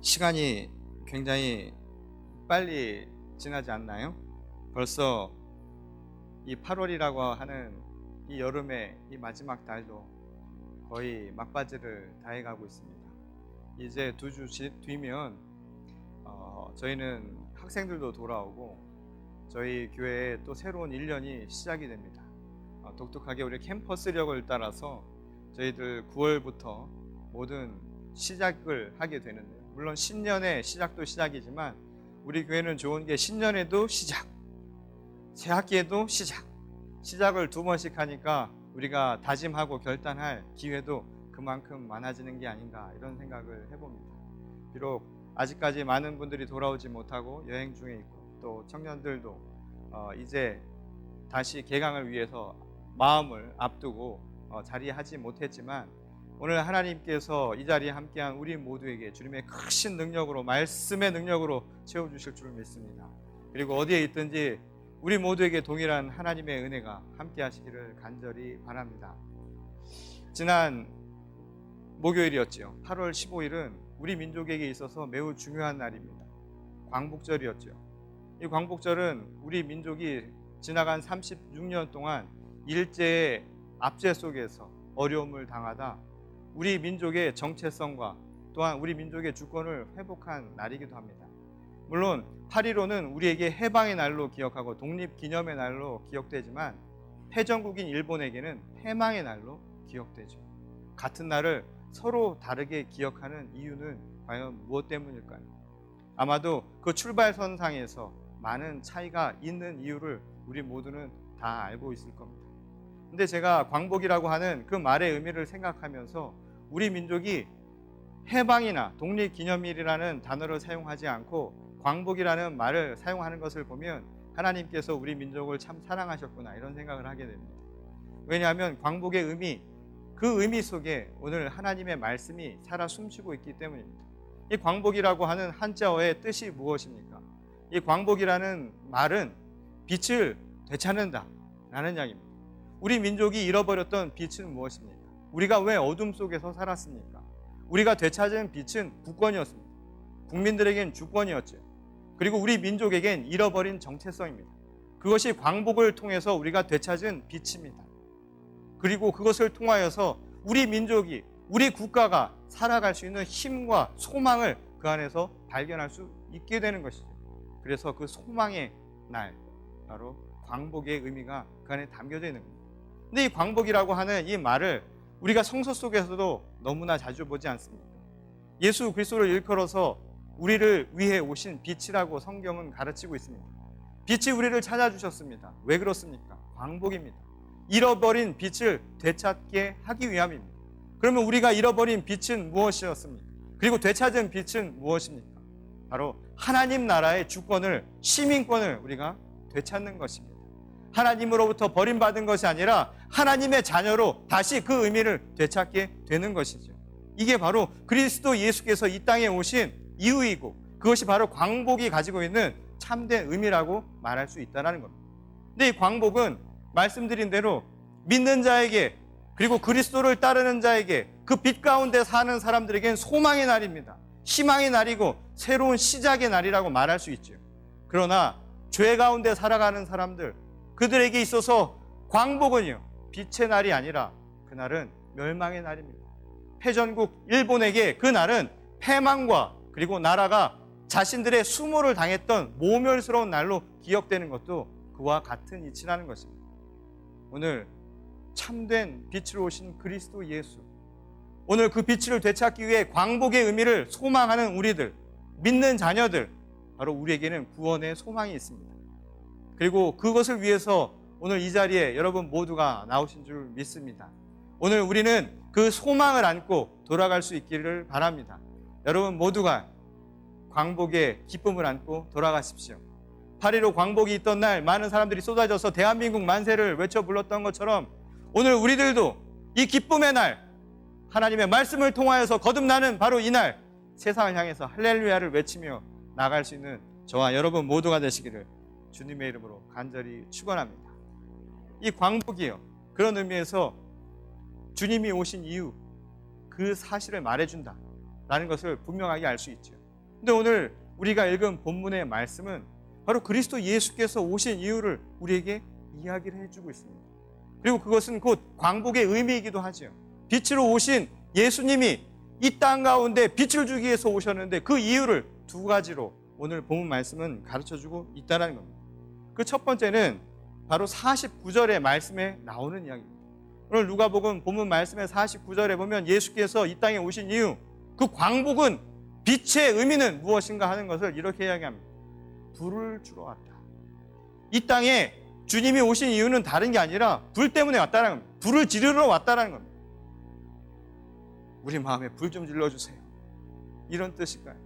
시간이 굉장히 빨리 지나지 않나요? 벌써 이 8월이라고 하는 이 여름의 이 마지막 달도 거의 막바지를 다해가고 있습니다. 이제 2주 뒤면 저희는 학생들도 돌아오고 저희 교회에 또 새로운 1년이 시작이 됩니다. 독특하게 우리 캠퍼스력을 따라서 저희들 9월부터 모든 시작을 하게 되는데요. 물론 신년의 시작도 시작이지만 우리 교회는 좋은 게 신년에도 시작, 새 학기에도 시작을 2번씩 하니까 우리가 다짐하고 결단할 기회도 그만큼 많아지는 게 아닌가 이런 생각을 해봅니다. 비록 아직까지 많은 분들이 돌아오지 못하고 여행 중에 있고 또 청년들도 이제 다시 개강을 위해서 마음을 앞두고 자리하지 못했지만 오늘 하나님께서 이 자리에 함께한 우리 모두에게 주님의 크신 능력으로, 말씀의 능력으로 채워주실 줄 믿습니다. 그리고 어디에 있든지 우리 모두에게 동일한 하나님의 은혜가 함께 하시기를 간절히 바랍니다. 지난 목요일이었죠. 8월 15일은 우리 민족에게 있어서 매우 중요한 날입니다. 광복절이었죠. 이 광복절은 우리 민족이 지나간 36년 동안 일제의 압제 속에서 어려움을 당하다 우리 민족의 정체성과 또한 우리 민족의 주권을 회복한 날이기도 합니다. 물론 8.15는 우리에게 해방의 날로 기억하고 독립기념의 날로 기억되지만 패전국인 일본에게는 패망의 날로 기억되죠. 같은 날을 서로 다르게 기억하는 이유는 과연 무엇 때문일까요? 아마도 그 출발선상에서 많은 차이가 있는 이유를 우리 모두는 다 알고 있을 겁니다. 근데 제가 광복이라고 하는 그 말의 의미를 생각하면서 우리 민족이 해방이나 독립기념일이라는 단어를 사용하지 않고 광복이라는 말을 사용하는 것을 보면 하나님께서 우리 민족을 참 사랑하셨구나 이런 생각을 하게 됩니다. 왜냐하면 광복의 의미, 그 의미 속에 오늘 하나님의 말씀이 살아 숨쉬고 있기 때문입니다. 이 광복이라고 하는 한자어의 뜻이 무엇입니까? 이 광복이라는 말은 빛을 되찾는다 라는 이야기입니다. 우리 민족이 잃어버렸던 빛은 무엇입니까? 우리가 왜 어둠 속에서 살았습니까? 우리가 되찾은 빛은 국권이었습니다. 국민들에겐 주권이었죠. 그리고 우리 민족에겐 잃어버린 정체성입니다. 그것이 광복을 통해서 우리가 되찾은 빛입니다. 그리고 그것을 통하여서 우리 민족이, 우리 국가가 살아갈 수 있는 힘과 소망을 그 안에서 발견할 수 있게 되는 것이죠. 그래서 그 소망의 날, 바로 광복의 의미가 그 안에 담겨져 있는 겁니다. 근데 이 광복이라고 하는 이 말을 우리가 성서 속에서도 너무나 자주 보지 않습니까? 예수 그리스도를 일컬어서 우리를 위해 오신 빛이라고 성경은 가르치고 있습니다. 빛이 우리를 찾아주셨습니다. 왜 그렇습니까? 광복입니다. 잃어버린 빛을 되찾게 하기 위함입니다. 그러면 우리가 잃어버린 빛은 무엇이었습니까? 그리고 되찾은 빛은 무엇입니까? 바로 하나님 나라의 주권을, 시민권을 우리가 되찾는 것입니다. 하나님으로부터 버림받은 것이 아니라 하나님의 자녀로 다시 그 의미를 되찾게 되는 것이죠. 이게 바로 그리스도 예수께서 이 땅에 오신 이유이고 그것이 바로 광복이 가지고 있는 참된 의미라고 말할 수 있다는 겁니다. 근데 이 광복은 말씀드린 대로 믿는 자에게 그리고 그리스도를 따르는 자에게 그 빛 가운데 사는 사람들에겐 소망의 날입니다. 희망의 날이고 새로운 시작의 날이라고 말할 수 있죠. 그러나 죄 가운데 살아가는 사람들, 그들에게 있어서 광복은요, 빛의 날이 아니라 그날은 멸망의 날입니다. 패전국 일본에게 그날은 패망과 그리고 나라가 자신들의 수모를 당했던 모멸스러운 날로 기억되는 것도 그와 같은 이치라는 것입니다. 오늘 참된 빛으로 오신 그리스도 예수, 오늘 그 빛을 되찾기 위해 광복의 의미를 소망하는 우리들, 믿는 자녀들, 바로 우리에게는 구원의 소망이 있습니다. 그리고 그것을 위해서 오늘 이 자리에 여러분 모두가 나오신 줄 믿습니다. 오늘 우리는 그 소망을 안고 돌아갈 수 있기를 바랍니다. 여러분 모두가 광복의 기쁨을 안고 돌아가십시오. 8.15 광복이 있던 날 많은 사람들이 쏟아져서 대한민국 만세를 외쳐 불렀던 것처럼 오늘 우리들도 이 기쁨의 날, 하나님의 말씀을 통하여서 거듭나는 바로 이 날 세상을 향해서 할렐루야를 외치며 나갈 수 있는 저와 여러분 모두가 되시기를 주님의 이름으로 간절히 축원합니다. 이 광복이요, 그런 의미에서 주님이 오신 이유, 그 사실을 말해준다 라는 것을 분명하게 알 수 있죠. 근데 오늘 우리가 읽은 본문의 말씀은 바로 그리스도 예수께서 오신 이유를 우리에게 이야기를 해주고 있습니다. 그리고 그것은 곧 광복의 의미이기도 하죠. 빛으로 오신 예수님이 이 땅 가운데 빛을 주기 위해서 오셨는데 그 이유를 두 가지로 오늘 본문 말씀은 가르쳐주고 있다는 겁니다. 그 첫 번째는 바로 49절의 말씀에 나오는 이야기입니다. 오늘 누가복음 본문 말씀의 49절에 보면 예수께서 이 땅에 오신 이유, 그 광복은 빛의 의미는 무엇인가 하는 것을 이렇게 이야기합니다. 불을 주러 왔다. 이 땅에 주님이 오신 이유는 다른 게 아니라 불 때문에 왔다는 겁니다. 불을 지르러 왔다는 겁니다. 우리 마음에 불 좀 질러주세요. 이런 뜻일까요?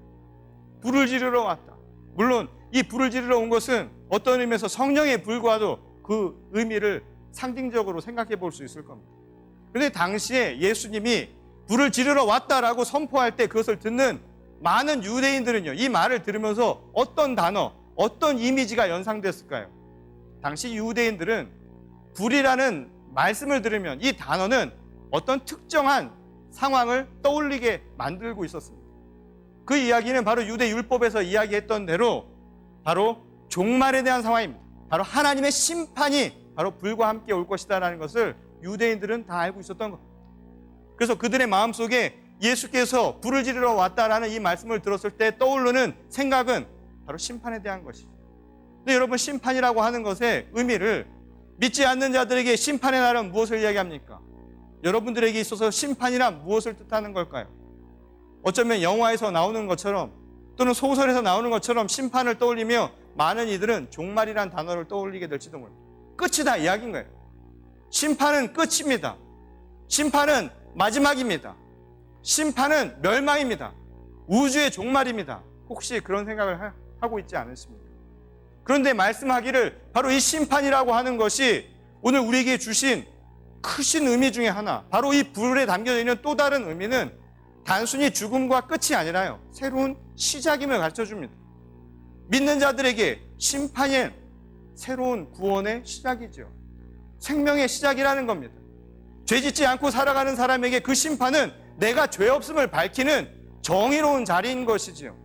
불을 지르러 왔다. 물론 이 불을 지르러 온 것은 어떤 의미에서 성령의 불과도 그 의미를 상징적으로 생각해 볼 수 있을 겁니다. 그런데 당시에 예수님이 불을 지르러 왔다라고 선포할 때 그것을 듣는 많은 유대인들은요, 이 말을 들으면서 어떤 단어, 어떤 이미지가 연상됐을까요? 당시 유대인들은 불이라는 말씀을 들으면 이 단어는 어떤 특정한 상황을 떠올리게 만들고 있었습니다. 그 이야기는 바로 유대 율법에서 이야기했던 대로 바로 종말에 대한 상황입니다. 바로 하나님의 심판이 바로 불과 함께 올 것이다라는 것을 유대인들은 다 알고 있었던 것. 그래서 그들의 마음속에 예수께서 불을 지르러 왔다라는 이 말씀을 들었을 때 떠오르는 생각은 바로 심판에 대한 것이죠. 근데 여러분, 심판이라고 하는 것의 의미를 믿지 않는 자들에게 심판의 날은 무엇을 이야기합니까? 여러분들에게 있어서 심판이란 무엇을 뜻하는 걸까요? 어쩌면 영화에서 나오는 것처럼 또는 소설에서 나오는 것처럼 심판을 떠올리며 많은 이들은 종말이란 단어를 떠올리게 될지도 모릅니다. 끝이다 이야기인 거예요. 심판은 끝입니다. 심판은 마지막입니다. 심판은 멸망입니다. 우주의 종말입니다. 혹시 그런 생각을 하고 있지 않으십니까? 그런데 말씀하기를 바로 이 심판이라고 하는 것이 오늘 우리에게 주신 크신 의미 중에 하나, 바로 이 불에 담겨져 있는 또 다른 의미는 단순히 죽음과 끝이 아니라요, 새로운 시작임을 가르쳐줍니다. 믿는 자들에게 심판은 새로운 구원의 시작이죠. 생명의 시작이라는 겁니다. 죄짓지 않고 살아가는 사람에게 그 심판은 내가 죄 없음을 밝히는 정의로운 자리인 것이지요.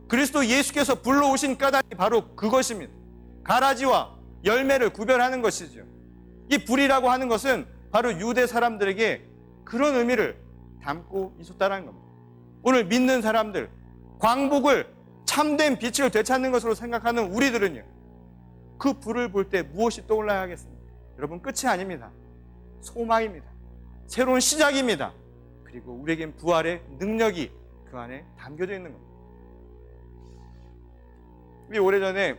그리스도 예수께서 불러오신 까닭이 바로 그것입니다. 가라지와 열매를 구별하는 것이죠. 이 불이라고 하는 것은 바로 유대 사람들에게 그런 의미를 담고 있었다는 겁니다. 오늘 믿는 사람들, 광복을 참된 빛을 되찾는 것으로 생각하는 우리들은요, 그 불을 볼 때 무엇이 떠올라야 하겠습니까? 여러분, 끝이 아닙니다. 소망입니다. 새로운 시작입니다. 그리고 우리에겐 부활의 능력이 그 안에 담겨져 있는 겁니다. 우리 오래전에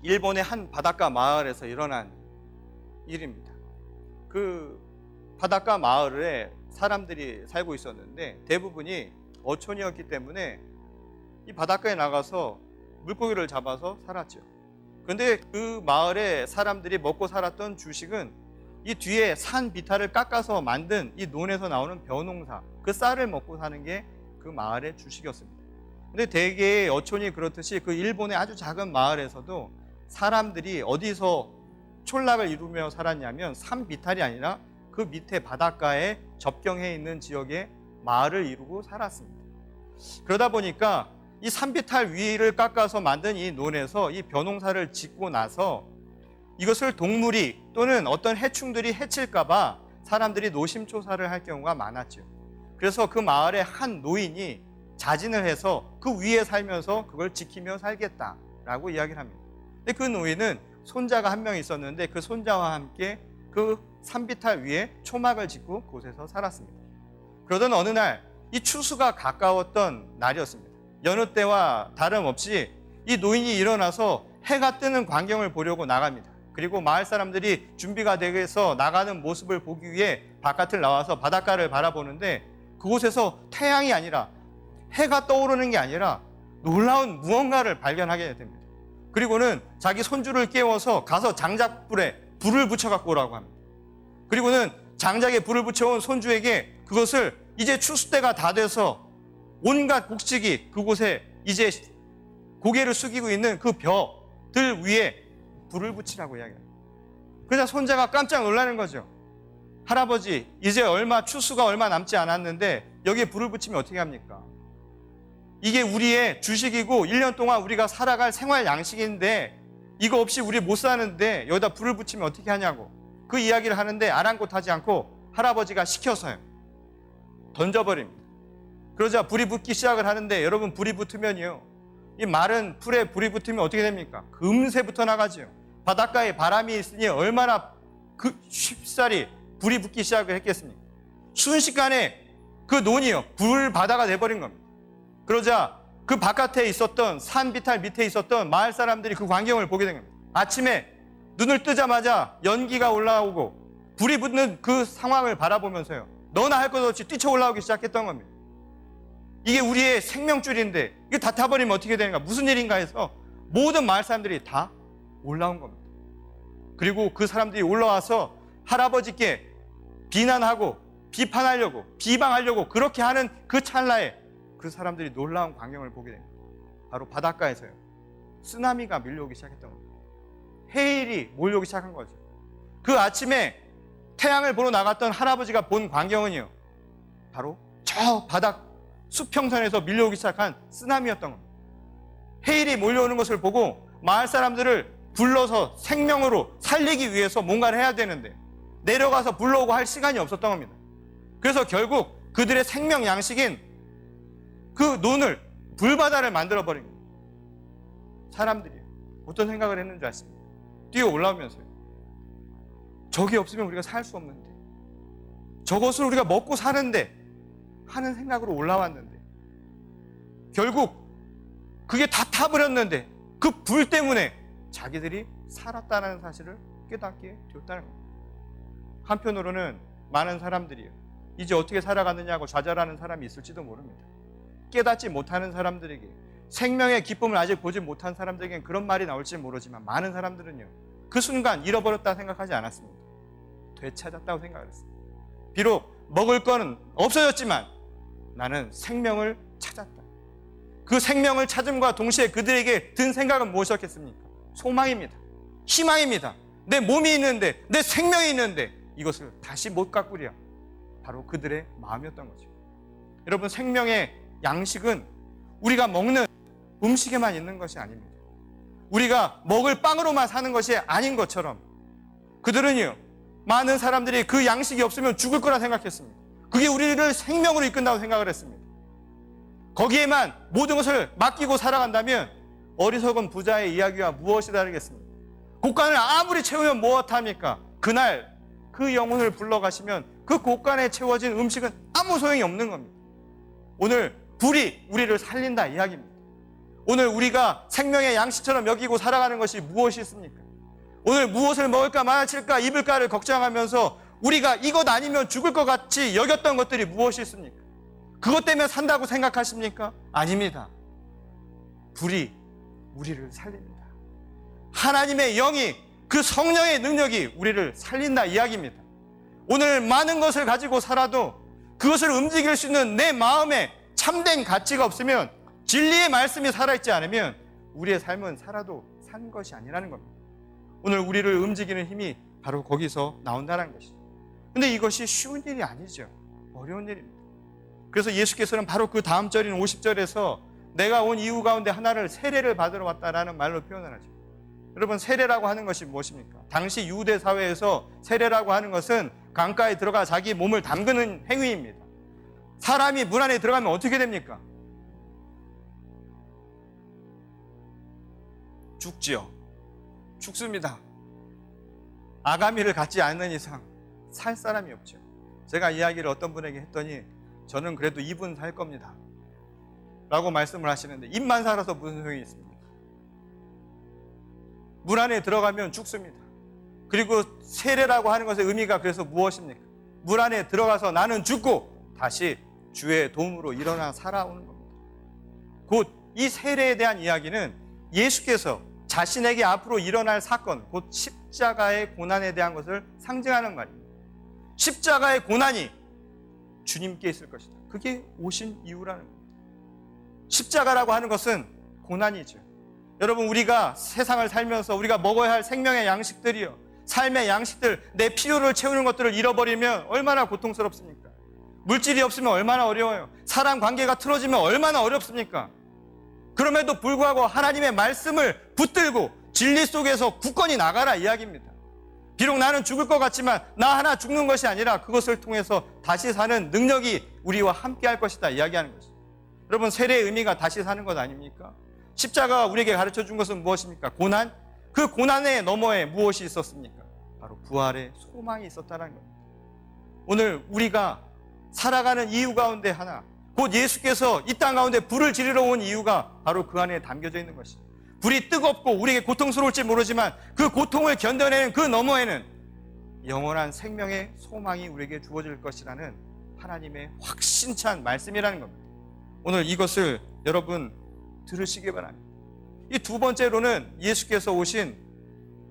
일본의 한 바닷가 마을에서 일어난 일입니다. 그 바닷가 마을에 사람들이 살고 있었는데 대부분이 어촌이었기 때문에 이 바닷가에 나가서 물고기를 잡아서 살았죠. 그런데 그 마을의 사람들이 먹고 살았던 주식은 이 뒤에 산 비탈을 깎아서 만든 이 논에서 나오는 벼농사, 그 쌀을 먹고 사는 게 그 마을의 주식이었습니다. 근데 대개 어촌이 그렇듯이 그 일본의 아주 작은 마을에서도 사람들이 어디서 촌락을 이루며 살았냐면 산 비탈이 아니라 그 밑에 바닷가에 접경해 있는 지역에 마을을 이루고 살았습니다. 그러다 보니까 이 산비탈 위를 깎아서 만든 이 논에서 이 벼농사를 짓고 나서 이것을 동물이 또는 어떤 해충들이 해칠까봐 사람들이 노심초사를 할 경우가 많았죠. 그래서 그 마을의 한 노인이 자진을 해서 그 위에 살면서 그걸 지키며 살겠다라고 이야기를 합니다. 근데 그 노인은 손자가 한 명 있었는데 그 손자와 함께 그 산비탈 위에 초막을 짓고 그곳에서 살았습니다. 그러던 어느 날 이 추수가 가까웠던 날이었습니다. 여느 때와 다름없이 이 노인이 일어나서 해가 뜨는 광경을 보려고 나갑니다. 그리고 마을 사람들이 준비가 돼서 나가는 모습을 보기 위해 바깥을 나와서 바닷가를 바라보는데 그곳에서 태양이 아니라 해가 떠오르는 게 아니라 놀라운 무언가를 발견하게 됩니다. 그리고는 자기 손주를 깨워서 가서 장작불에 불을 붙여 갖고 오라고 합니다. 그리고는 장작에 불을 붙여온 손주에게 그것을 이제 추수 때가 다 돼서 온갖 곡식이 그곳에 이제 고개를 숙이고 있는 그 벼들 위에 불을 붙이라고 이야기합니다. 그러자 손자가 깜짝 놀라는 거죠. 할아버지, 이제 추수가 얼마 남지 않았는데 여기에 불을 붙이면 어떻게 합니까? 이게 우리의 주식이고 1년 동안 우리가 살아갈 생활 양식인데 이거 없이 우리 못 사는데 여기다 불을 붙이면 어떻게 하냐고 그 이야기를 하는데 아랑곳하지 않고 할아버지가 시켜서요 던져버립니다. 그러자 불이 붙기 시작을 하는데 여러분 불이 붙으면요 이 마른 풀에 불이 붙으면 어떻게 됩니까? 금세부터 나가지요. 바닷가에 바람이 있으니 얼마나 쉽사리 불이 붙기 시작을 했겠습니까? 순식간에 그 논이요 불바다가 돼버린 겁니다. 그러자 그 바깥에 있었던 산 비탈 밑에 있었던 마을 사람들이 그 광경을 보게 된 겁니다. 아침에 눈을 뜨자마자 연기가 올라오고 불이 붙는 그 상황을 바라보면서요 너나 할 것 없이 뛰쳐 올라오기 시작했던 겁니다. 이게 우리의 생명줄인데 이게 다 타버리면 어떻게 되는가 무슨 일인가 해서 모든 마을 사람들이 다 올라온 겁니다. 그리고 그 사람들이 올라와서 할아버지께 비난하고 비판하려고 비방하려고 그렇게 하는 그 찰나에 그 사람들이 놀라운 광경을 보게 됩니다. 바로 바닷가에서요 쓰나미가 밀려오기 시작했던 겁니다. 해일이 몰려오기 시작한 거죠. 그 아침에 태양을 보러 나갔던 할아버지가 본 광경은요 바로 저 바닥 수평선에서 밀려오기 시작한 쓰나미였던 겁니다. 해일이 몰려오는 것을 보고 마을 사람들을 불러서 생명으로 살리기 위해서 뭔가를 해야 되는데 내려가서 불러오고 할 시간이 없었던 겁니다. 그래서 결국 그들의 생명 양식인 그 논을 불바다를 만들어버린 겁니다. 사람들이 어떤 생각을 했는지 아십니까? 뛰어 올라오면서요 저게 없으면 우리가 살 수 없는데 저것을 우리가 먹고 사는데 하는 생각으로 올라왔는데 결국 그게 다 타버렸는데 그 불 때문에 자기들이 살았다는 사실을 깨닫게 되었다는 겁니다. 한편으로는 많은 사람들이요 이제 어떻게 살아가느냐고 좌절하는 사람이 있을지도 모릅니다. 깨닫지 못하는 사람들에게 생명의 기쁨을 아직 보지 못한 사람들에게는 그런 말이 나올지 모르지만 많은 사람들은요 그 순간 잃어버렸다 생각하지 않았습니다. 되찾았다고 생각을 했습니다. 비록 먹을 거는 없어졌지만 나는 생명을 찾았다. 그 생명을 찾음과 동시에 그들에게 든 생각은 무엇이었겠습니까? 소망입니다. 희망입니다. 내 몸이 있는데 내 생명이 있는데 이것을 다시 못 가꾸려 바로 그들의 마음이었던 거죠. 여러분 생명의 양식은 우리가 먹는 음식에만 있는 것이 아닙니다. 우리가 먹을 빵으로만 사는 것이 아닌 것처럼 그들은요 많은 사람들이 그 양식이 없으면 죽을 거라 생각했습니다. 그게 우리를 생명으로 이끈다고 생각을 했습니다. 거기에만 모든 것을 맡기고 살아간다면 어리석은 부자의 이야기와 무엇이 다르겠습니까? 곳간을 아무리 채우면 무엇합니까? 그날 그 영혼을 불러가시면 그 곳간에 채워진 음식은 아무 소용이 없는 겁니다. 오늘 불이 우리를 살린다 이야기입니다. 오늘 우리가 생명의 양식처럼 여기고 살아가는 것이 무엇이 있습니까? 오늘 무엇을 먹을까 마실까 입을까를 걱정하면서 우리가 이것 아니면 죽을 것 같이 여겼던 것들이 무엇이 있습니까? 그것 때문에 산다고 생각하십니까? 아닙니다. 불이 우리를 살립니다. 하나님의 영이 그 성령의 능력이 우리를 살린다 이야기입니다. 오늘 많은 것을 가지고 살아도 그것을 움직일 수 있는 내 마음에 참된 가치가 없으면 진리의 말씀이 살아있지 않으면 우리의 삶은 살아도 산 것이 아니라는 겁니다. 오늘 우리를 움직이는 힘이 바로 거기서 나온다는 것이죠. 근데 이것이 쉬운 일이 아니죠. 어려운 일입니다. 그래서 예수께서는 바로 그 다음 절인 50절에서 내가 온 이유 가운데 하나를 세례를 받으러 왔다라는 말로 표현을 하죠. 여러분 세례라고 하는 것이 무엇입니까? 당시 유대 사회에서 세례라고 하는 것은 강가에 들어가 자기 몸을 담그는 행위입니다. 사람이 물 안에 들어가면 어떻게 됩니까? 죽지요. 죽습니다. 아가미를 갖지 않는 이상 살 사람이 없죠. 제가 이야기를 어떤 분에게 했더니 저는 그래도 2분 살 겁니다 라고 말씀을 하시는데 입만 살아서 무슨 소용이 있습니까? 물 안에 들어가면 죽습니다. 그리고 세례라고 하는 것의 의미가 그래서 무엇입니까? 물 안에 들어가서 나는 죽고 다시 주의 도움으로 일어나 살아오는 겁니다. 곧 이 세례에 대한 이야기는 예수께서 자신에게 앞으로 일어날 사건, 곧 십자가의 고난에 대한 것을 상징하는 말입니다. 십자가의 고난이 주님께 있을 것이다. 그게 오신 이유라는 겁니다. 십자가라고 하는 것은 고난이죠. 여러분 우리가 세상을 살면서 우리가 먹어야 할 생명의 양식들이요 삶의 양식들, 내 필요를 채우는 것들을 잃어버리면 얼마나 고통스럽습니까? 물질이 없으면 얼마나 어려워요. 사람 관계가 틀어지면 얼마나 어렵습니까? 그럼에도 불구하고 하나님의 말씀을 붙들고 진리 속에서 굳건히 나가라 이야기입니다. 비록 나는 죽을 것 같지만 나 하나 죽는 것이 아니라 그것을 통해서 다시 사는 능력이 우리와 함께 할 것이다 이야기하는 것이죠. 여러분, 세례의 의미가 다시 사는 것 아닙니까? 십자가가 우리에게 가르쳐 준 것은 무엇입니까? 고난? 그 고난의 너머에 무엇이 있었습니까? 바로 부활의 소망이 있었다는 겁니다. 오늘 우리가 살아가는 이유 가운데 하나, 곧 예수께서 이 땅 가운데 불을 지르러 온 이유가 바로 그 안에 담겨져 있는 것이죠. 불이 뜨겁고 우리에게 고통스러울지 모르지만 그 고통을 견뎌내는 그 너머에는 영원한 생명의 소망이 우리에게 주어질 것이라는 하나님의 확신찬 말씀이라는 겁니다. 오늘 이것을 여러분 들으시기 바랍니다. 이 두 번째로는 예수께서 오신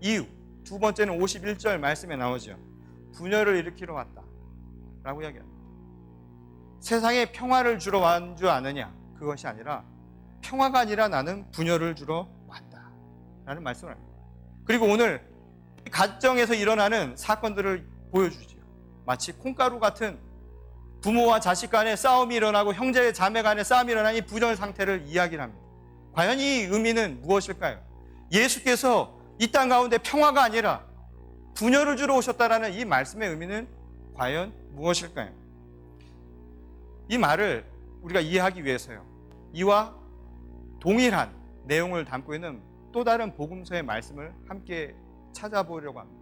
이유, 두 번째는 51절 말씀에 나오죠. 분열을 일으키러 왔다 라고 이야기합니다. 세상에 평화를 주러 온 줄 아느냐? 그것이 아니라 평화가 아니라 나는 분열을 주러 왔다 라는 말씀을 합니다. 그리고 오늘 가정에서 일어나는 사건들을 보여주죠. 마치 콩가루 같은 부모와 자식 간의 싸움이 일어나고 형제 자매 간의 싸움이 일어나는 이 분열 상태를 이야기를 합니다. 과연 이 의미는 무엇일까요? 예수께서 이 땅 가운데 평화가 아니라 분열을 주러 오셨다라는 이 말씀의 의미는 과연 무엇일까요? 이 말을 우리가 이해하기 위해서요, 이와 동일한 내용을 담고 있는 또 다른 복음서의 말씀을 함께 찾아보려고 합니다.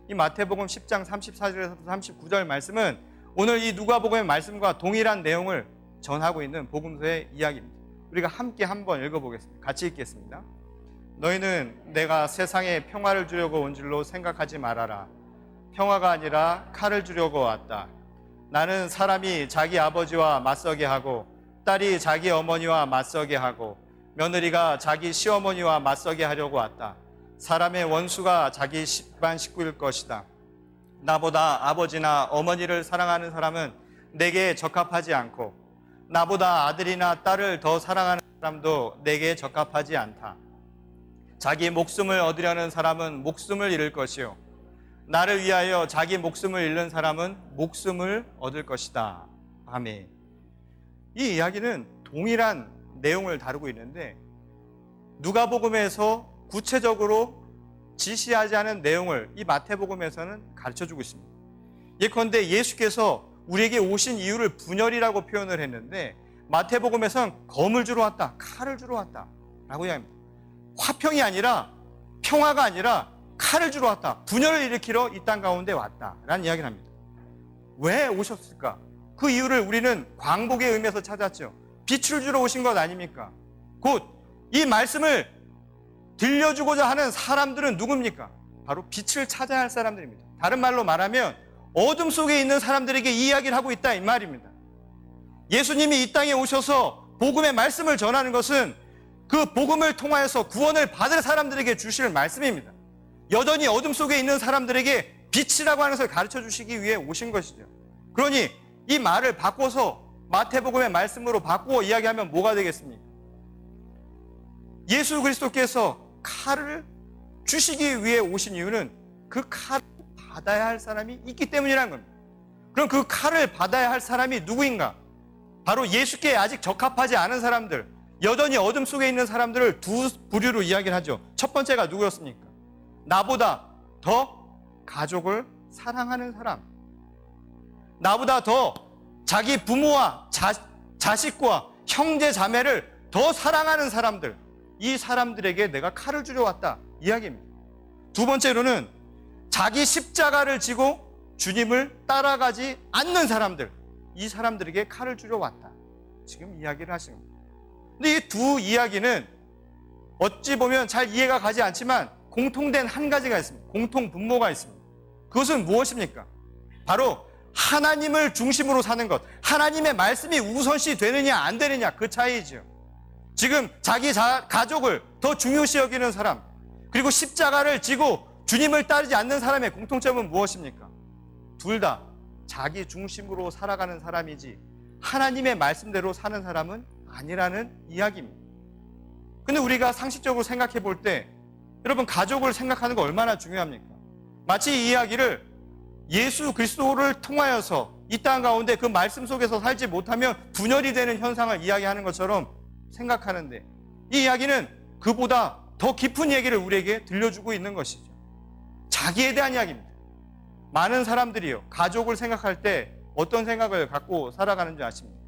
이 마태복음 10장 34절에서 39절 말씀은 오늘 이 누가복음의 말씀과 동일한 내용을 전하고 있는 복음서의 이야기입니다. 우리가 함께 한번 읽어보겠습니다. 같이 읽겠습니다. 너희는 내가 세상에 평화를 주려고 온 줄로 생각하지 말아라. 평화가 아니라 칼을 주려고 왔다. 나는 사람이 자기 아버지와 맞서게 하고 딸이 자기 어머니와 맞서게 하고 며느리가 자기 시어머니와 맞서게 하려고 왔다. 사람의 원수가 자기 집안 식구일 것이다. 나보다 아버지나 어머니를 사랑하는 사람은 내게 적합하지 않고 나보다 아들이나 딸을 더 사랑하는 사람도 내게 적합하지 않다. 자기 목숨을 얻으려는 사람은 목숨을 잃을 것이요 나를 위하여 자기 목숨을 잃는 사람은 목숨을 얻을 것이다. 아멘. 이 이야기는 동일한 내용을 다루고 있는데 누가복음에서 구체적으로 지시하지 않은 내용을 이 마태복음에서는 가르쳐주고 있습니다. 예컨대 예수께서 우리에게 오신 이유를 분열이라고 표현을 했는데 마태복음에서는 검을 주러 왔다, 칼을 주러 왔다 라고 이야기합니다. 화평이 아니라, 평화가 아니라 칼을 주러 왔다, 분열을 일으키러 이 땅 가운데 왔다 라는 이야기를 합니다. 왜 오셨을까? 그 이유를 우리는 광복의 의미에서 찾았죠. 빛을 주러 오신 것 아닙니까? 곧 이 말씀을 들려주고자 하는 사람들은 누굽니까? 바로 빛을 찾아야 할 사람들입니다. 다른 말로 말하면 어둠 속에 있는 사람들에게 이야기를 하고 있다 이 말입니다. 예수님이 이 땅에 오셔서 복음의 말씀을 전하는 것은 그 복음을 통하여서 구원을 받을 사람들에게 주실 말씀입니다. 여전히 어둠 속에 있는 사람들에게 빛이라고 하는 것을 가르쳐 주시기 위해 오신 것이죠. 그러니 이 말을 바꿔서 마태복음의 말씀으로 바꾸어 이야기하면 뭐가 되겠습니까? 예수 그리스도께서 칼을 주시기 위해 오신 이유는 그 칼을 받아야 할 사람이 있기 때문이라는 겁니다. 그럼 그 칼을 받아야 할 사람이 누구인가? 바로 예수께 아직 적합하지 않은 사람들, 여전히 어둠 속에 있는 사람들을 두 부류로 이야기를 하죠. 첫 번째가 누구였습니까? 나보다 더 가족을 사랑하는 사람, 나보다 더 자기 부모와 자식과 형제 자매를 더 사랑하는 사람들, 이 사람들에게 내가 칼을 주려 왔다 이야기입니다. 두 번째로는 자기 십자가를 지고 주님을 따라가지 않는 사람들, 이 사람들에게 칼을 주려 왔다 지금 이야기를 하시는 겁니다. 근데 이 두 이야기는 어찌 보면 잘 이해가 가지 않지만 공통된 한 가지가 있습니다. 공통 분모가 있습니다. 그것은 무엇입니까? 바로 하나님을 중심으로 사는 것, 하나님의 말씀이 우선시 되느냐 안 되느냐 그 차이지요. 지금 자기 가족을 더 중요시 여기는 사람, 그리고 십자가를 지고 주님을 따르지 않는 사람의 공통점은 무엇입니까? 둘 다 자기 중심으로 살아가는 사람이지 하나님의 말씀대로 사는 사람은 아니라는 이야기입니다. 근데 우리가 상식적으로 생각해 볼 때 여러분, 가족을 생각하는 거 얼마나 중요합니까? 마치 이 이야기를 예수 그리스도를 통하여서 이 땅 가운데 그 말씀 속에서 살지 못하면 분열이 되는 현상을 이야기하는 것처럼 생각하는데, 이 이야기는 그보다 더 깊은 얘기를 우리에게 들려주고 있는 것이죠. 자기에 대한 이야기입니다. 많은 사람들이요, 가족을 생각할 때 어떤 생각을 갖고 살아가는 줄 아십니까?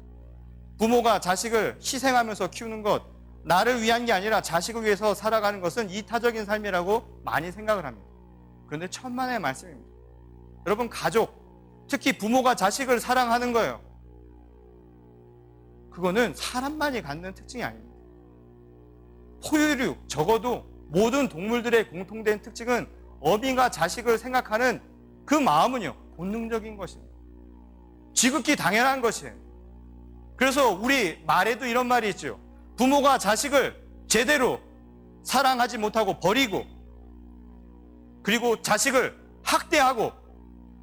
부모가 자식을 희생하면서 키우는 것, 나를 위한 게 아니라 자식을 위해서 살아가는 것은 이타적인 삶이라고 많이 생각을 합니다. 그런데 천만의 말씀입니다. 여러분, 가족, 특히 부모가 자식을 사랑하는 거예요. 그거는 사람만이 갖는 특징이 아닙니다. 포유류, 적어도 모든 동물들의 공통된 특징은 어미가 자식을 생각하는 그 마음은요, 본능적인 것입니다. 지극히 당연한 것이에요. 그래서 우리 말에도 이런 말이 있죠. 부모가 자식을 제대로 사랑하지 못하고 버리고, 그리고 자식을 학대하고,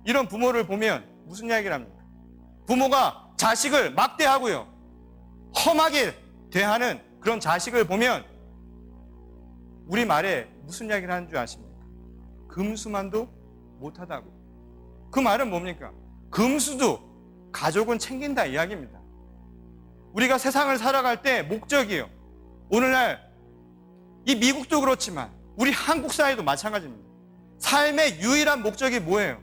이런 부모를 보면 무슨 이야기를 합니까? 부모가 자식을 막대하고요, 험하게 대하는 그런 자식을 보면 우리 말에 무슨 이야기를 하는 줄 아십니까? 금수만도 못하다고. 그 말은 뭡니까? 금수도 가족은 챙긴다 이야기입니다. 우리가 세상을 살아갈 때 목적이에요. 오늘날 이 미국도 그렇지만 우리 한국 사회도 마찬가지입니다. 삶의 유일한 목적이 뭐예요?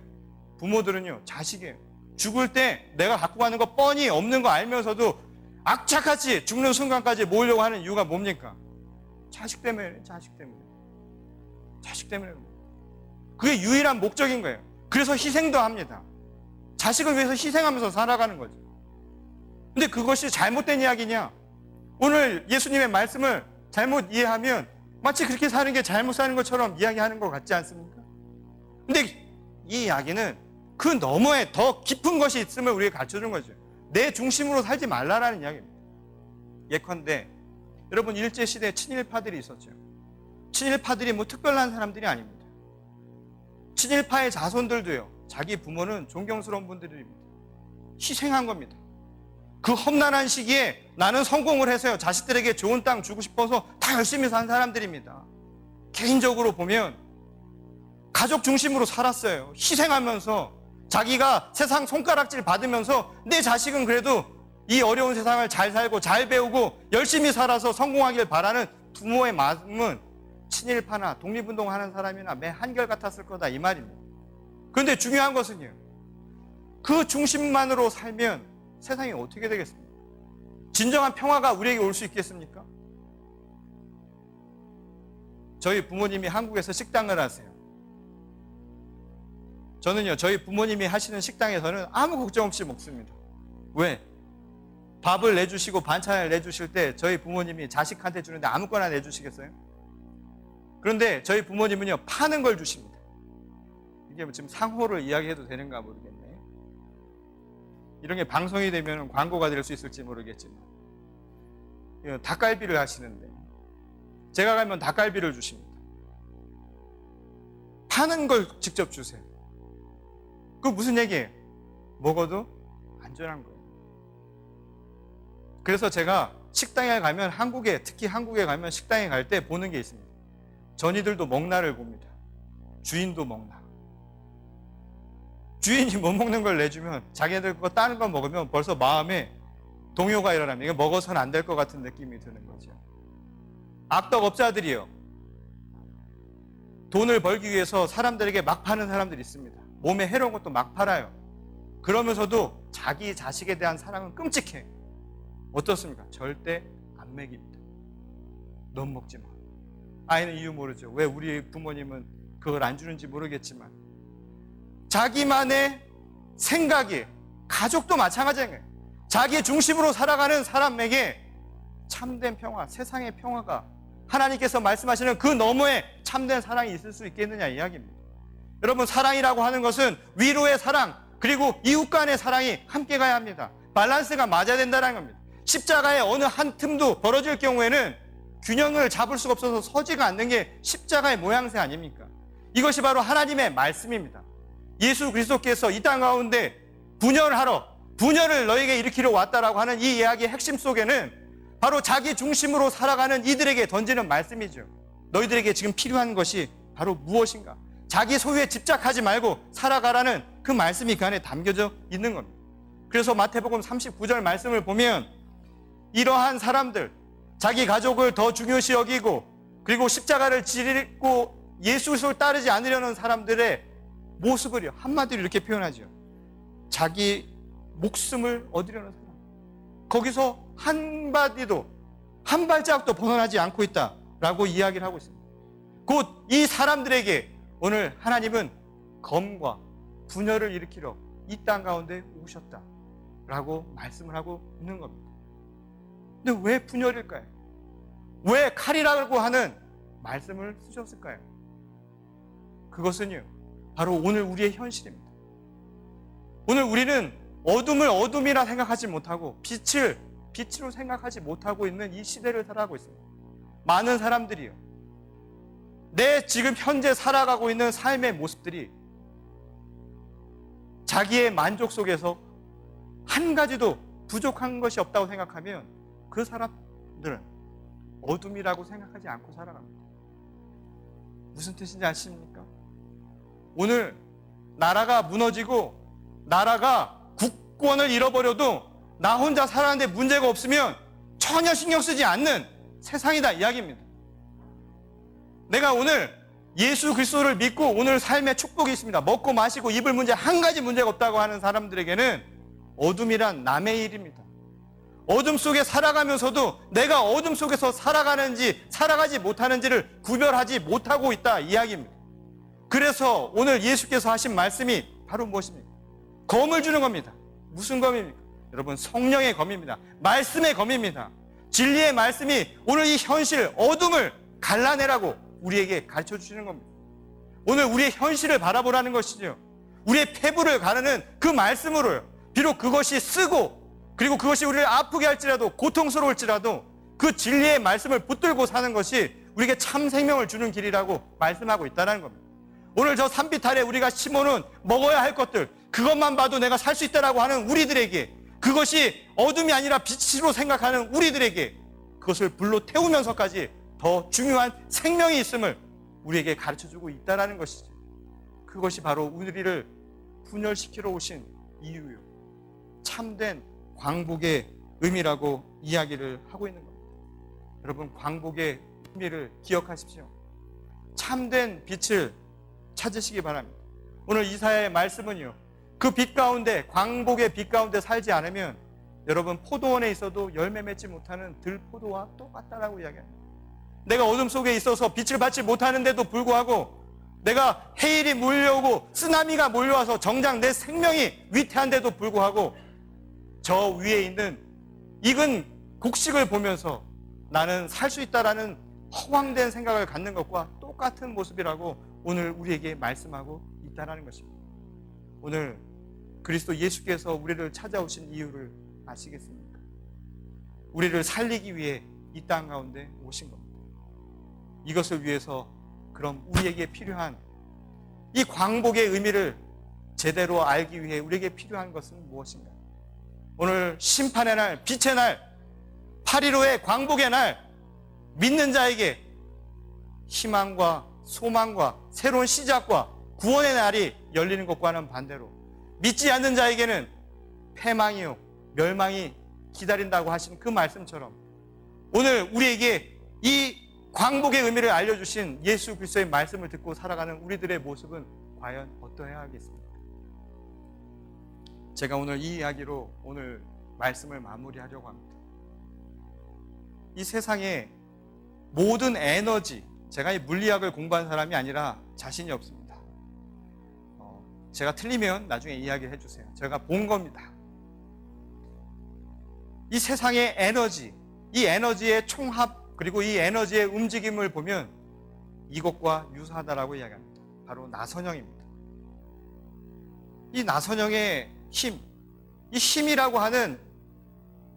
부모들은요, 자식이에요. 죽을 때 내가 갖고 가는 거 뻔히 없는 거 알면서도 악착같이 죽는 순간까지 모으려고 하는 이유가 뭡니까? 자식 때문에, 자식 때문에. 자식 때문에. 그게 유일한 목적인 거예요. 그래서 희생도 합니다. 자식을 위해서 희생하면서 살아가는 거죠. 근데 그것이 잘못된 이야기냐? 오늘 예수님의 말씀을 잘못 이해하면 마치 그렇게 사는 게 잘못 사는 것처럼 이야기하는 것 같지 않습니까? 근데 이 이야기는 그 너머에 더 깊은 것이 있음을 우리에게 가르쳐준 거죠. 내 중심으로 살지 말라라는 이야기입니다. 예컨대 여러분, 일제시대에 친일파들이 있었죠. 친일파들이 뭐 특별한 사람들이 아닙니다. 친일파의 자손들도요, 자기 부모는 존경스러운 분들입니다. 희생한 겁니다. 그 험난한 시기에 나는 성공을 해서요, 자식들에게 좋은 땅 주고 싶어서 다 열심히 산 사람들입니다. 개인적으로 보면 가족 중심으로 살았어요. 희생하면서 자기가 세상 손가락질 받으면서 내 자식은 그래도 이 어려운 세상을 잘 살고 잘 배우고 열심히 살아서 성공하길 바라는 부모의 마음은 친일파나 독립운동하는 사람이나 매 한결같았을 거다 이 말입니다. 그런데 중요한 것은요, 그 중심만으로 살면 세상이 어떻게 되겠습니까? 진정한 평화가 우리에게 올 수 있겠습니까? 저희 부모님이 한국에서 식당을 하세요. 저는요, 저희 부모님이 하시는 식당에서는 아무 걱정 없이 먹습니다. 왜? 밥을 내주시고 반찬을 내주실 때 저희 부모님이 자식한테 주는데 아무거나 내주시겠어요? 그런데 저희 부모님은요, 파는 걸 주십니다. 이게 지금 상호를 이야기해도 되는가 모르겠네. 이런 게 방송이 되면 광고가 될 수 있을지 모르겠지만, 닭갈비를 하시는데 제가 가면 닭갈비를 주십니다. 파는 걸 직접 주세요. 그 무슨 얘기예요? 먹어도 안전한 거예요. 그래서 제가 식당에 가면, 특히 한국에 가면 식당에 갈 때 보는 게 있습니다. 전이들도 먹나를 봅니다. 주인도 먹나. 주인이 못 먹는 걸 내주면 자기들 거 다른 거 먹으면 벌써 마음에 동요가 일어납니다. 이거 먹어서는 안 될 것 같은 느낌이 드는 거죠. 악덕업자들이요, 돈을 벌기 위해서 사람들에게 막 파는 사람들이 있습니다. 몸에 해로운 것도 막 팔아요. 그러면서도 자기 자식에 대한 사랑은 끔찍해. 어떻습니까? 절대 안 먹입니다. 넌 먹지 마. 아이는 이유 모르죠. 왜 우리 부모님은 그걸 안 주는지 모르겠지만 자기만의 생각이, 가족도 마찬가지예요. 자기 중심으로 살아가는 사람에게 참된 평화, 세상의 평화가, 하나님께서 말씀하시는 그 너머에 참된 사랑이 있을 수 있겠느냐 이야기입니다. 여러분, 사랑이라고 하는 것은 위로의 사랑, 그리고 이웃 간의 사랑이 함께 가야 합니다. 밸런스가 맞아야 된다는 겁니다. 십자가의 어느 한 틈도 벌어질 경우에는 균형을 잡을 수가 없어서 서지가 않는 게 십자가의 모양새 아닙니까? 이것이 바로 하나님의 말씀입니다. 예수 그리스도께서 이 땅 가운데 분열을 너에게 일으키러 왔다라고 하는 이 이야기의 핵심 속에는 바로 자기 중심으로 살아가는 이들에게 던지는 말씀이죠. 너희들에게 지금 필요한 것이 바로 무엇인가? 자기 소유에 집착하지 말고 살아가라는 그 말씀이 그 안에 담겨져 있는 겁니다. 그래서 마태복음 39절 말씀을 보면 이러한 사람들, 자기 가족을 더 중요시 여기고 그리고 십자가를 지고 예수 그리스도를 따르지 않으려는 사람들의 모습을 한마디로 이렇게 표현하죠. 자기 목숨을 얻으려는 사람. 거기서 한마디도 한 발자국도 벗어나지 않고 있다라고 이야기를 하고 있습니다. 곧 이 사람들에게 오늘 하나님은 검과 분열을 일으키러 이 땅 가운데 오셨다라고 말씀을 하고 있는 겁니다. 근데 왜 분열일까요? 왜 칼이라고 하는 말씀을 쓰셨을까요? 그것은요, 바로 오늘 우리의 현실입니다. 오늘 우리는 어둠을 어둠이라 생각하지 못하고 빛을 빛으로 생각하지 못하고 있는 이 시대를 살아가고 있습니다. 많은 사람들이요, 내 지금 현재 살아가고 있는 삶의 모습들이 자기의 만족 속에서 한 가지도 부족한 것이 없다고 생각하면 그 사람들은 어둠이라고 생각하지 않고 살아갑니다. 무슨 뜻인지 아십니까? 오늘 나라가 무너지고 나라가 국권을 잃어버려도 나 혼자 살아가는데 문제가 없으면 전혀 신경 쓰지 않는 세상이다 이야기입니다. 내가 오늘 예수 그리스도를 믿고 오늘 삶의 축복이 있습니다. 먹고 마시고 입을 문제 한 가지 문제가 없다고 하는 사람들에게는 어둠이란 남의 일입니다. 어둠 속에 살아가면서도 내가 어둠 속에서 살아가는지 살아가지 못하는지를 구별하지 못하고 있다 이야기입니다. 그래서 오늘 예수께서 하신 말씀이 바로 무엇입니까? 검을 주는 겁니다. 무슨 검입니까? 여러분, 성령의 검입니다. 말씀의 검입니다. 진리의 말씀이 오늘 이 현실 어둠을 갈라내라고 우리에게 가르쳐 주시는 겁니다. 오늘 우리의 현실을 바라보라는 것이죠. 우리의 폐부를 가르는 그 말씀으로요, 비록 그것이 쓰고 그리고 그것이 우리를 아프게 할지라도 고통스러울지라도 그 진리의 말씀을 붙들고 사는 것이 우리에게 참 생명을 주는 길이라고 말씀하고 있다는 겁니다. 오늘 저 산빛 아래 우리가 심어놓은 먹어야 할 것들, 그것만 봐도 내가 살 수 있다라고 하는 우리들에게, 그것이 어둠이 아니라 빛으로 생각하는 우리들에게 그것을 불로 태우면서까지 더 중요한 생명이 있음을 우리에게 가르쳐주고 있다는 것이죠. 그것이 바로 우리를 분열시키러 오신 이유요, 참된 광복의 의미라고 이야기를 하고 있는 겁니다. 여러분, 광복의 의미를 기억하십시오. 참된 빛을 찾으시기 바랍니다. 오늘 이사야의 말씀은요, 그 빛 가운데, 광복의 빛 가운데 살지 않으면 여러분, 포도원에 있어도 열매 맺지 못하는 들포도와 똑같다라고 이야기합니다. 내가 어둠 속에 있어서 빛을 받지 못하는데도 불구하고, 내가 해일이 몰려오고 쓰나미가 몰려와서 정작 내 생명이 위태한데도 불구하고 저 위에 있는 익은 곡식을 보면서 나는 살 수 있다라는 허황된 생각을 갖는 것과 똑같은 모습이라고 오늘 우리에게 말씀하고 있다는 것입니다. 오늘 그리스도 예수께서 우리를 찾아오신 이유를 아시겠습니까? 우리를 살리기 위해 이 땅 가운데 오신 겁니다. 이것을 위해서 그럼 우리에게 필요한 이 광복의 의미를 제대로 알기 위해 우리에게 필요한 것은 무엇인가? 오늘 심판의 날, 빛의 날, 8.15의 광복의 날, 믿는 자에게 희망과 소망과 새로운 시작과 구원의 날이 열리는 것과는 반대로 믿지 않는 자에게는 패망이요 멸망이 기다린다고 하신 그 말씀처럼 오늘 우리에게 이 광복의 의미를 알려주신 예수 그리스도의 말씀을 듣고 살아가는 우리들의 모습은 과연 어떠해야 하겠습니까? 제가 오늘 이 이야기로 오늘 말씀을 마무리하려고 합니다. 이 세상에 모든 에너지, 제가 이 물리학을 공부한 사람이 아니라 자신이 없습니다. 제가 틀리면 나중에 이야기를 해주세요. 제가 본 겁니다. 이 세상의 에너지, 이 에너지의 총합, 그리고 이 에너지의 움직임을 보면 이것과 유사하다라고 이야기합니다. 바로 나선형입니다. 이 나선형의 힘, 이 힘이라고 하는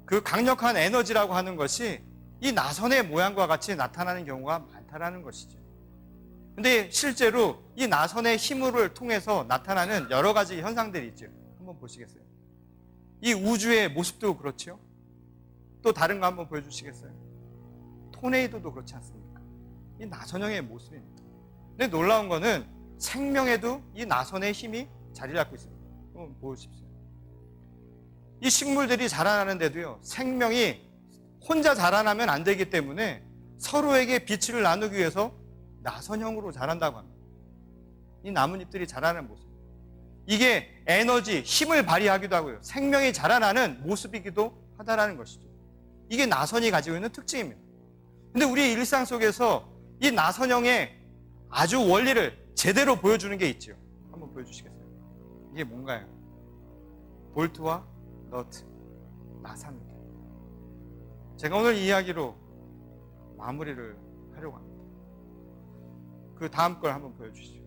그 강력한 에너지라고 하는 것이 이 나선의 모양과 같이 나타나는 경우가 많다라는 것이죠. 근데 실제로 이 나선의 힘을 통해서 나타나는 여러 가지 현상들이 있죠. 한번 보시겠어요? 이 우주의 모습도 그렇죠. 또 다른 거 한번 보여주시겠어요? 토네이도도 그렇지 않습니까? 이 나선형의 모습입니다. 근데 놀라운 거는 생명에도 이 나선의 힘이 자리를 잡고 있습니다. 한번 보십시오. 이 식물들이 자라나는데도요, 생명이 혼자 자라나면 안 되기 때문에 서로에게 빛을 나누기 위해서 나선형으로 자란다고 합니다. 이 나뭇잎들이 자라는 모습, 이게 에너지, 힘을 발휘하기도 하고요, 생명이 자라나는 모습이기도 하다라는 것이죠. 이게 나선이 가지고 있는 특징입니다. 근데 우리 일상 속에서 이 나선형의 아주 원리를 제대로 보여주는 게 있죠. 한번 보여주시겠어요? 이게 뭔가요? 볼트와 너트, 나사입니다. 제가 오늘 이 이야기로 마무리를 하려고 합니다. 그 다음 걸 한번 보여주시죠.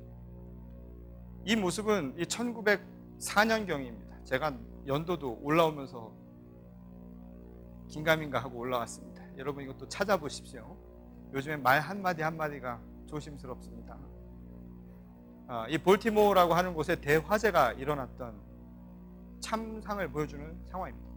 이 모습은 이 1904년경입니다. 제가 연도도 올라오면서 긴가민가 하고 올라왔습니다. 여러분 이것도 찾아보십시오. 요즘에 말 한마디 한마디가 조심스럽습니다. 이 볼티모어라고 하는 곳에 대화재가 일어났던 참상을 보여주는 상황입니다.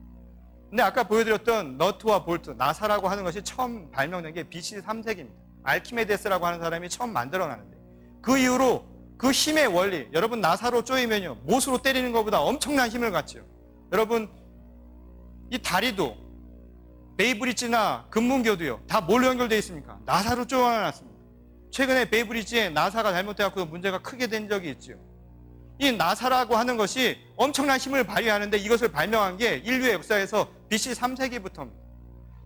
근데 아까 보여드렸던 너트와 볼트, 나사라고 하는 것이 처음 발명된 게 BC 3세기입니다. 알키메데스라고 하는 사람이 처음 만들어놨는데, 그 이후로 그 힘의 원리, 여러분 나사로 쪼이면요, 못으로 때리는 것보다 엄청난 힘을 갖죠. 여러분 이 다리도, 베이브리지나 금문교도요, 다 뭘로 연결되어 있습니까? 나사로 쪼아놨습니다. 최근에 베이브리지에 나사가 잘못돼서 문제가 크게 된 적이 있죠. 이 나사라고 하는 것이 엄청난 힘을 발휘하는데, 이것을 발명한 게 인류의 역사에서 BC 3세기부터입니다.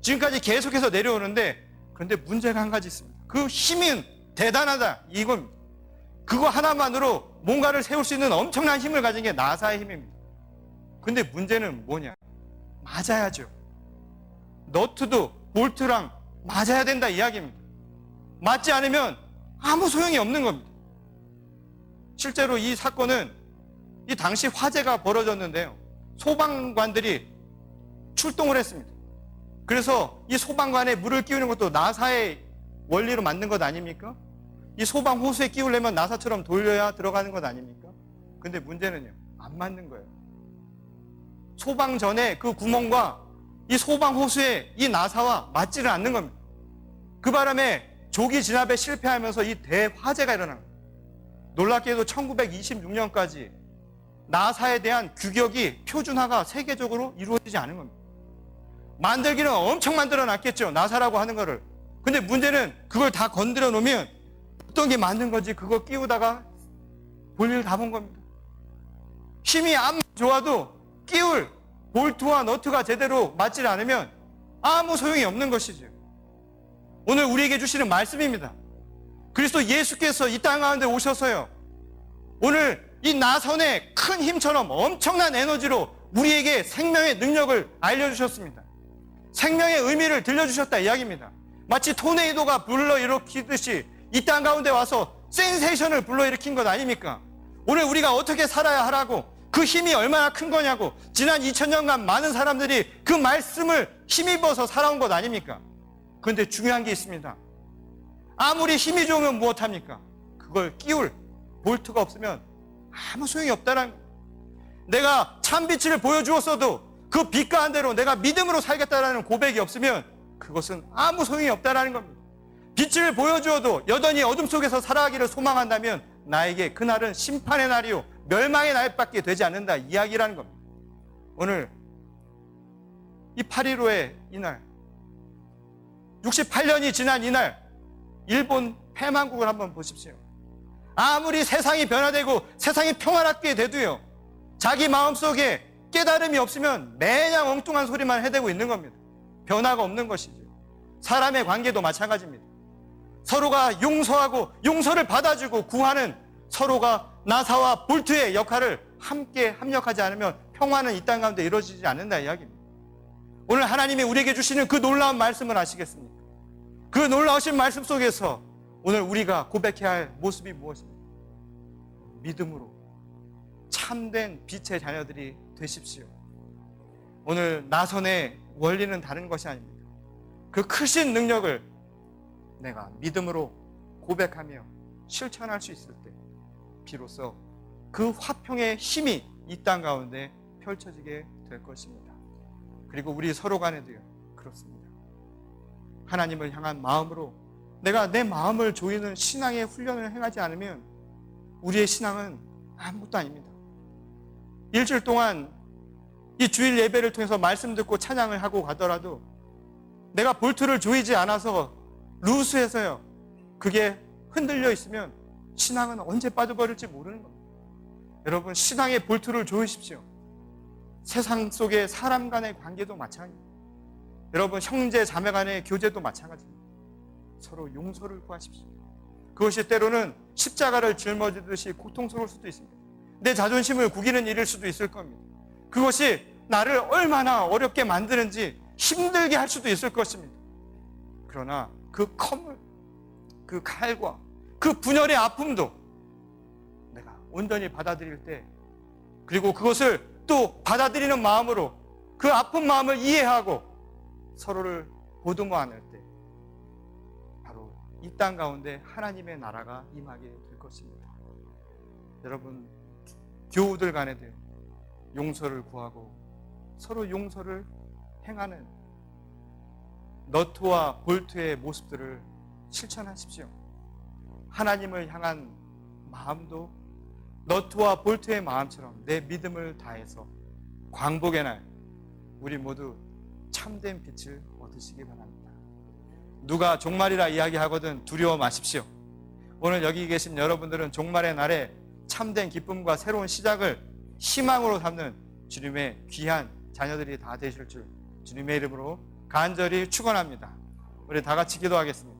지금까지 계속해서 내려오는데, 그런데 문제가 한 가지 있습니다. 그 힘은 대단하다, 이겁니다. 그거 하나만으로 뭔가를 세울 수 있는 엄청난 힘을 가진 게 나사의 힘입니다. 근데 문제는 뭐냐? 맞아야죠. 너트도 볼트랑 맞아야 된다 이야기입니다. 맞지 않으면 아무 소용이 없는 겁니다. 실제로 이 사건은 이 당시 화재가 벌어졌는데요, 소방관들이 출동을 했습니다. 그래서 이 소방관에 물을 끼우는 것도 나사의 원리로 만든 것 아닙니까? 이 소방 호수에 끼우려면 나사처럼 돌려야 들어가는 것 아닙니까? 근데 문제는요, 안 맞는 거예요. 소방 전에 그 구멍과 이 소방 호수에 이 나사와 맞지를 않는 겁니다. 그 바람에 조기 진압에 실패하면서 이 대화재가 일어난 겁니다. 놀랍게도 1926년까지 나사에 대한 규격이 표준화가 세계적으로 이루어지지 않은 겁니다. 만들기는 엄청 만들어 놨겠죠, 나사라고 하는 거를. 근데 문제는 그걸 다 건드려 놓으면 어떤 게 맞는 건지 그거 끼우다가 볼일 다 본 겁니다. 힘이 아무리 좋아도 끼울 볼트와 너트가 제대로 맞지 않으면 아무 소용이 없는 것이죠. 오늘 우리에게 주시는 말씀입니다. 그리스도 예수께서 이 땅 가운데 오셔서요, 오늘 이 나선의 큰 힘처럼 엄청난 에너지로 우리에게 생명의 능력을 알려주셨습니다. 생명의 의미를 들려주셨다 이야기입니다. 마치 토네이도가 불러일으키듯이 이 땅 가운데 와서 센세이션을 불러일으킨 것 아닙니까? 오늘 우리가 어떻게 살아야 하라고, 그 힘이 얼마나 큰 거냐고, 지난 2000년간 많은 사람들이 그 말씀을 힘입어서 살아온 것 아닙니까? 그런데 중요한 게 있습니다. 아무리 힘이 좋으면 무엇합니까? 그걸 끼울 볼트가 없으면 아무 소용이 없다는 거예요. 내가 참빛을 보여주었어도 그 빛 가운데로 내가 믿음으로 살겠다라는 고백이 없으면 그것은 아무 소용이 없다는 겁니다. 빛을 보여주어도 여전히 어둠 속에서 살아가기를 소망한다면 나에게 그날은 심판의 날이요 멸망의 날밖에 되지 않는다 이야기라는 겁니다. 오늘 이 8.15의 이날, 68년이 지난 이날, 일본 패망국을 한번 보십시오. 아무리 세상이 변화되고 세상이 평화롭게 돼도요, 자기 마음속에 깨달음이 없으면 매냥 엉뚱한 소리만 해대고 있는 겁니다. 변화가 없는 것이죠. 사람의 관계도 마찬가지입니다. 서로가 용서하고 용서를 받아주고 구하는, 서로가 나사와 볼트의 역할을 함께 합력하지 않으면 평화는 이 땅 가운데 이루어지지 않는다 이야기입니다. 오늘 하나님이 우리에게 주시는 그 놀라운 말씀을 아시겠습니까? 그 놀라우신 말씀 속에서 오늘 우리가 고백해야 할 모습이 무엇입니까? 믿음으로 참된 빛의 자녀들이 되십시오. 오늘 나선의 원리는 다른 것이 아닙니다. 그 크신 능력을 내가 믿음으로 고백하며 실천할 수 있을 때 비로소 그 화평의 힘이 이 땅 가운데 펼쳐지게 될 것입니다. 그리고 우리 서로 간에도요 그렇습니다. 하나님을 향한 마음으로 내가 내 마음을 조이는 신앙의 훈련을 행하지 않으면 우리의 신앙은 아무것도 아닙니다. 일주일 동안 이 주일 예배를 통해서 말씀 듣고 찬양을 하고 가더라도 내가 볼트를 조이지 않아서 루스해서요, 그게 흔들려 있으면 신앙은 언제 빠져버릴지 모르는 겁니다. 여러분, 신앙의 볼트를 조이십시오. 세상 속의 사람 간의 관계도 마찬가지입니다. 여러분, 형제 자매 간의 교제도 마찬가지입니다. 서로 용서를 구하십시오. 그것이 때로는 십자가를 짊어지듯이 고통스러울 수도 있습니다. 내 자존심을 구기는 일일 수도 있을 겁니다. 그것이 나를 얼마나 어렵게 만드는지 힘들게 할 수도 있을 것입니다. 그러나 그 컴을, 그 칼과 그 분열의 아픔도 내가 온전히 받아들일 때, 그리고 그것을 또 받아들이는 마음으로 그 아픈 마음을 이해하고 서로를 보듬어 안을 때 바로 이 땅 가운데 하나님의 나라가 임하게 될 것입니다. 여러분, 교우들 간에도 용서를 구하고 서로 용서를 행하는 너트와 볼트의 모습들을 실천하십시오. 하나님을 향한 마음도 너트와 볼트의 마음처럼 내 믿음을 다해서 광복의 날 우리 모두 참된 빛을 얻으시기 바랍니다. 누가 종말이라 이야기하거든 두려워 마십시오. 오늘 여기 계신 여러분들은 종말의 날에 참된 기쁨과 새로운 시작을 희망으로 삼는 주님의 귀한 자녀들이 다 되실 줄 주님의 이름으로 간절히 축원합니다. 우리 다 같이 기도하겠습니다.